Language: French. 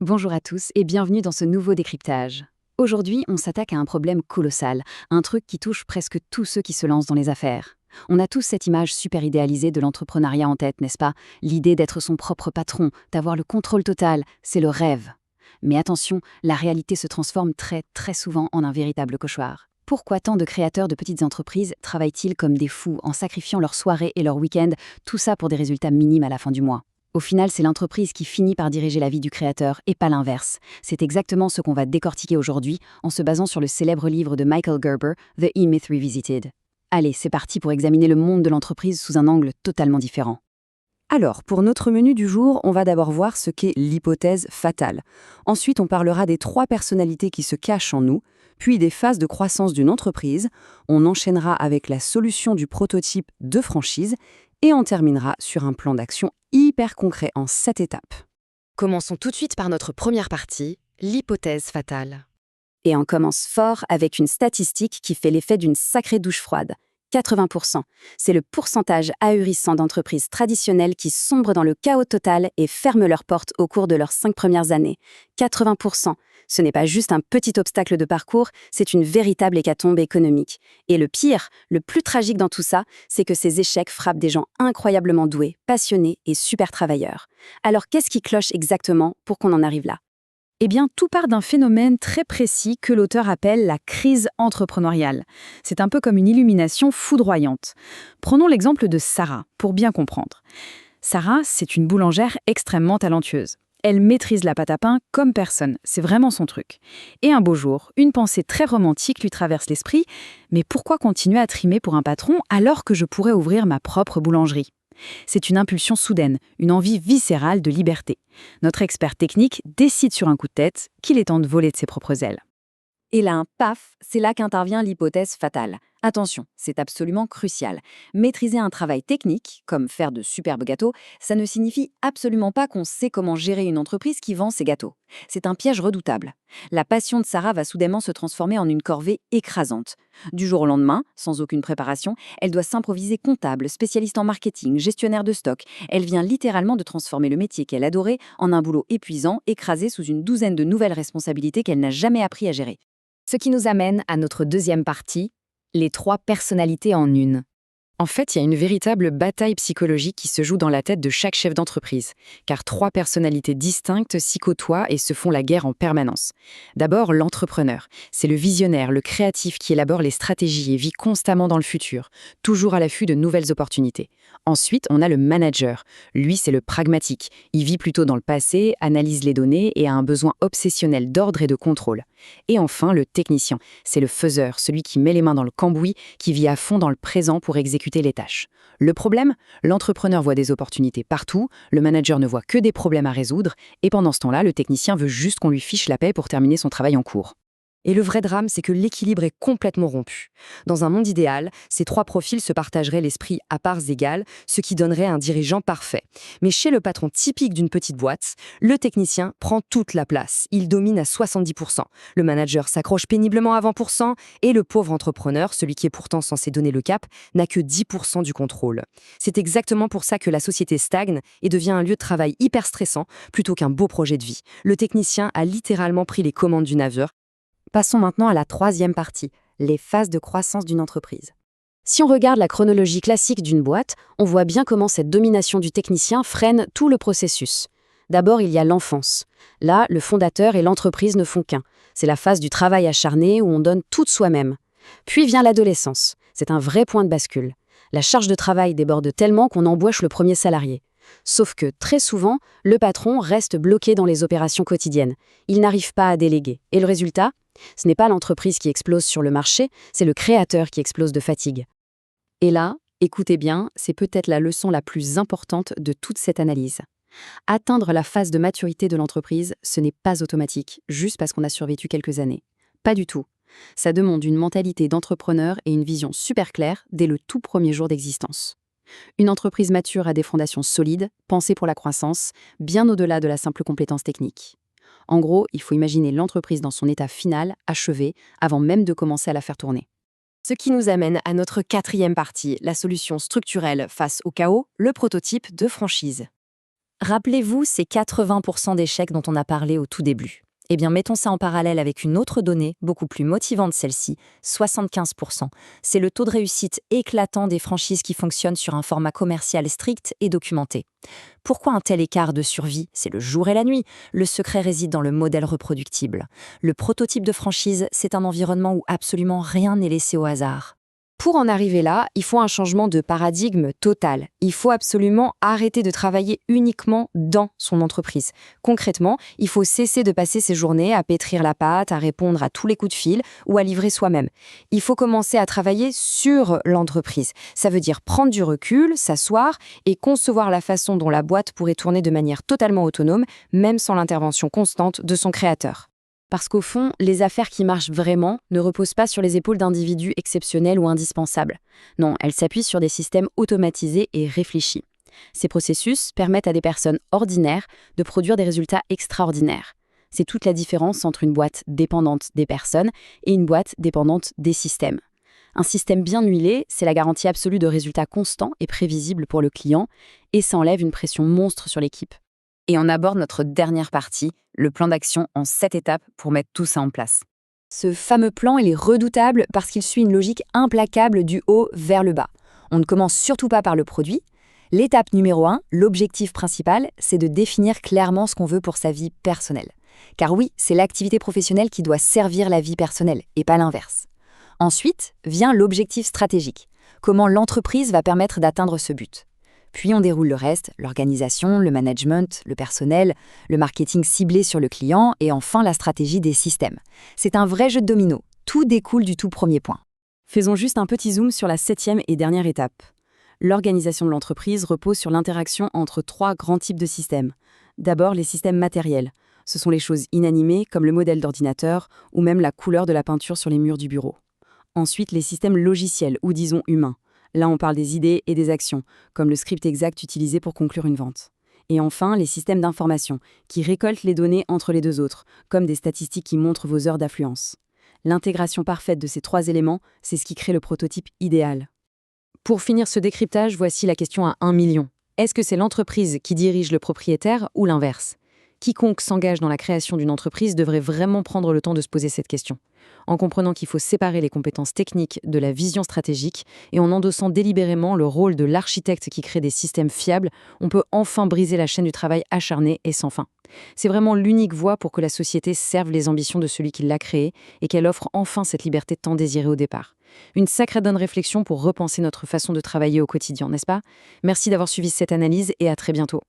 Bonjour à tous et bienvenue dans ce nouveau décryptage. Aujourd'hui, on s'attaque à un problème colossal, un truc qui touche presque tous ceux qui se lancent dans les affaires. On a tous cette image super idéalisée de l'entrepreneuriat en tête, n'est-ce pas? L'idée d'être son propre patron, d'avoir le contrôle total, c'est le rêve. Mais attention, la réalité se transforme très souvent en un véritable cauchemar. Pourquoi tant de créateurs de petites entreprises travaillent-ils comme des fous en sacrifiant leurs soirées et leurs week-ends, tout ça pour des résultats minimes à la fin du mois? Au final, c'est l'entreprise qui finit par diriger la vie du créateur et pas l'inverse. C'est exactement ce qu'on va décortiquer aujourd'hui en se basant sur le célèbre livre de Michael Gerber, The E-Myth Revisited. Allez, c'est parti pour examiner le monde de l'entreprise sous un angle totalement différent. Alors, pour notre menu du jour, on va d'abord voir ce qu'est l'hypothèse fatale. Ensuite, on parlera des 3 personnalités qui se cachent en nous, puis des phases de croissance d'une entreprise. On enchaînera avec la solution du prototype de franchise et on terminera sur un plan d'action hyper concret en 7 étapes. Commençons tout de suite par notre première partie, l'hypothèse fatale. Et on commence fort avec une statistique qui fait l'effet d'une sacrée douche froide. 80%. C'est le pourcentage ahurissant d'entreprises traditionnelles qui sombrent dans le chaos total et ferment leurs portes au cours de leurs 5 premières années. 80%. Ce n'est pas juste un petit obstacle de parcours, c'est une véritable hécatombe économique. Et le pire, le plus tragique dans tout ça, c'est que ces échecs frappent des gens incroyablement doués, passionnés et super travailleurs. Alors qu'est-ce qui cloche exactement pour qu'on en arrive là ? Eh bien, tout part d'un phénomène très précis que l'auteur appelle la crise entrepreneuriale. C'est un peu comme une illumination foudroyante. Prenons l'exemple de Sarah, pour bien comprendre. Sarah, c'est une boulangère extrêmement talentueuse. Elle maîtrise la pâte à pain comme personne, c'est vraiment son truc. Et un beau jour, une pensée très romantique lui traverse l'esprit. Mais pourquoi continuer à trimer pour un patron alors que je pourrais ouvrir ma propre boulangerie ? C'est une impulsion soudaine, une envie viscérale de liberté. Notre expert technique décide sur un coup de tête qu'il est temps de voler de ses propres ailes. Et là, paf, c'est là qu'intervient l'hypothèse fatale. Attention, c'est absolument crucial. Maîtriser un travail technique, comme faire de superbes gâteaux, ça ne signifie absolument pas qu'on sait comment gérer une entreprise qui vend ses gâteaux. C'est un piège redoutable. La passion de Sarah va soudainement se transformer en une corvée écrasante. Du jour au lendemain, sans aucune préparation, elle doit s'improviser comptable, spécialiste en marketing, gestionnaire de stock. Elle vient littéralement de transformer le métier qu'elle adorait en un boulot épuisant, écrasé sous une douzaine de nouvelles responsabilités qu'elle n'a jamais appris à gérer. Ce qui nous amène à notre deuxième partie, les 3 personnalités en une. En fait, il y a une véritable bataille psychologique qui se joue dans la tête de chaque chef d'entreprise, car 3 personnalités distinctes s'y côtoient et se font la guerre en permanence. D'abord, l'entrepreneur. C'est le visionnaire, le créatif qui élabore les stratégies et vit constamment dans le futur, toujours à l'affût de nouvelles opportunités. Ensuite, on a le manager. Lui, c'est le pragmatique. Il vit plutôt dans le passé, analyse les données et a un besoin obsessionnel d'ordre et de contrôle. Et enfin, le technicien. C'est le faiseur, celui qui met les mains dans le cambouis, qui vit à fond dans le présent pour exécuter les tâches. Le problème, l'entrepreneur voit des opportunités partout, le manager ne voit que des problèmes à résoudre, et pendant ce temps-là, le technicien veut juste qu'on lui fiche la paix pour terminer son travail en cours. Et le vrai drame, c'est que l'équilibre est complètement rompu. Dans un monde idéal, ces 3 profils se partageraient l'esprit à parts égales, ce qui donnerait un dirigeant parfait. Mais chez le patron typique d'une petite boîte, le technicien prend toute la place. Il domine à 70%. Le manager s'accroche péniblement à 20%, et le pauvre entrepreneur, celui qui est pourtant censé donner le cap, n'a que 10% du contrôle. C'est exactement pour ça que la société stagne et devient un lieu de travail hyper stressant, plutôt qu'un beau projet de vie. Le technicien a littéralement pris les commandes du navire. Passons maintenant à la 3e partie, les phases de croissance d'une entreprise. Si on regarde la chronologie classique d'une boîte, on voit bien comment cette domination du technicien freine tout le processus. D'abord, il y a l'enfance. Là, le fondateur et l'entreprise ne font qu'un. C'est la phase du travail acharné où on donne tout de soi-même. Puis vient l'adolescence. C'est un vrai point de bascule. La charge de travail déborde tellement qu'on embauche le premier salarié. Sauf que, très souvent, le patron reste bloqué dans les opérations quotidiennes. Il n'arrive pas à déléguer. Et le résultat ? Ce n'est pas l'entreprise qui explose sur le marché, c'est le créateur qui explose de fatigue. Et là, écoutez bien, c'est peut-être la leçon la plus importante de toute cette analyse. Atteindre la phase de maturité de l'entreprise, ce n'est pas automatique, juste parce qu'on a survécu quelques années. Pas du tout. Ça demande une mentalité d'entrepreneur et une vision super claire dès le tout premier jour d'existence. Une entreprise mature a des fondations solides, pensées pour la croissance, bien au-delà de la simple compétence technique. En gros, il faut imaginer l'entreprise dans son état final, achevé, avant même de commencer à la faire tourner. Ce qui nous amène à notre 4e partie, la solution structurelle face au chaos, le prototype de franchise. Rappelez-vous ces 80% d'échecs dont on a parlé au tout début. Eh bien, mettons ça en parallèle avec une autre donnée, beaucoup plus motivante celle-ci, 75%. C'est le taux de réussite éclatant des franchises qui fonctionnent sur un format commercial strict et documenté. Pourquoi un tel écart de survie? C'est le jour et la nuit. Le secret réside dans le modèle reproductible. Le prototype de franchise, c'est un environnement où absolument rien n'est laissé au hasard. Pour en arriver là, il faut un changement de paradigme total. Il faut absolument arrêter de travailler uniquement dans son entreprise. Concrètement, il faut cesser de passer ses journées à pétrir la pâte, à répondre à tous les coups de fil ou à livrer soi-même. Il faut commencer à travailler sur l'entreprise. Ça veut dire prendre du recul, s'asseoir et concevoir la façon dont la boîte pourrait tourner de manière totalement autonome, même sans l'intervention constante de son créateur. Parce qu'au fond, les affaires qui marchent vraiment ne reposent pas sur les épaules d'individus exceptionnels ou indispensables. Non, elles s'appuient sur des systèmes automatisés et réfléchis. Ces processus permettent à des personnes ordinaires de produire des résultats extraordinaires. C'est toute la différence entre une boîte dépendante des personnes et une boîte dépendante des systèmes. Un système bien huilé, c'est la garantie absolue de résultats constants et prévisibles pour le client, et ça enlève une pression monstre sur l'équipe. Et on aborde notre dernière partie, le plan d'action en 7 étapes pour mettre tout ça en place. Ce fameux plan, il est redoutable parce qu'il suit une logique implacable du haut vers le bas. On ne commence surtout pas par le produit. L'étape numéro 1, l'objectif principal, c'est de définir clairement ce qu'on veut pour sa vie personnelle. Car oui, c'est l'activité professionnelle qui doit servir la vie personnelle, et pas l'inverse. Ensuite, vient l'objectif stratégique. Comment l'entreprise va permettre d'atteindre ce but. Puis on déroule le reste, l'organisation, le management, le personnel, le marketing ciblé sur le client et enfin la stratégie des systèmes. C'est un vrai jeu de domino. Tout découle du tout premier point. Faisons juste un petit zoom sur la 7e et dernière étape. L'organisation de l'entreprise repose sur l'interaction entre 3 grands types de systèmes. D'abord, les systèmes matériels. Ce sont les choses inanimées comme le modèle d'ordinateur ou même la couleur de la peinture sur les murs du bureau. Ensuite, les systèmes logiciels ou disons humains. Là, on parle des idées et des actions, comme le script exact utilisé pour conclure une vente. Et enfin, les systèmes d'information, qui récoltent les données entre les deux autres, comme des statistiques qui montrent vos heures d'affluence. L'intégration parfaite de ces 3 éléments, c'est ce qui crée le prototype idéal. Pour finir ce décryptage, voici la question à 1 million. Est-ce que c'est l'entreprise qui dirige le propriétaire ou l'inverse? Quiconque s'engage dans la création d'une entreprise devrait vraiment prendre le temps de se poser cette question, en comprenant qu'il faut séparer les compétences techniques de la vision stratégique et en endossant délibérément le rôle de l'architecte qui crée des systèmes fiables, on peut enfin briser la chaîne du travail acharné et sans fin. C'est vraiment l'unique voie pour que la société serve les ambitions de celui qui l'a créée et qu'elle offre enfin cette liberté tant désirée au départ. Une sacrée bonne réflexion pour repenser notre façon de travailler au quotidien, n'est-ce pas? Merci d'avoir suivi cette analyse et à très bientôt.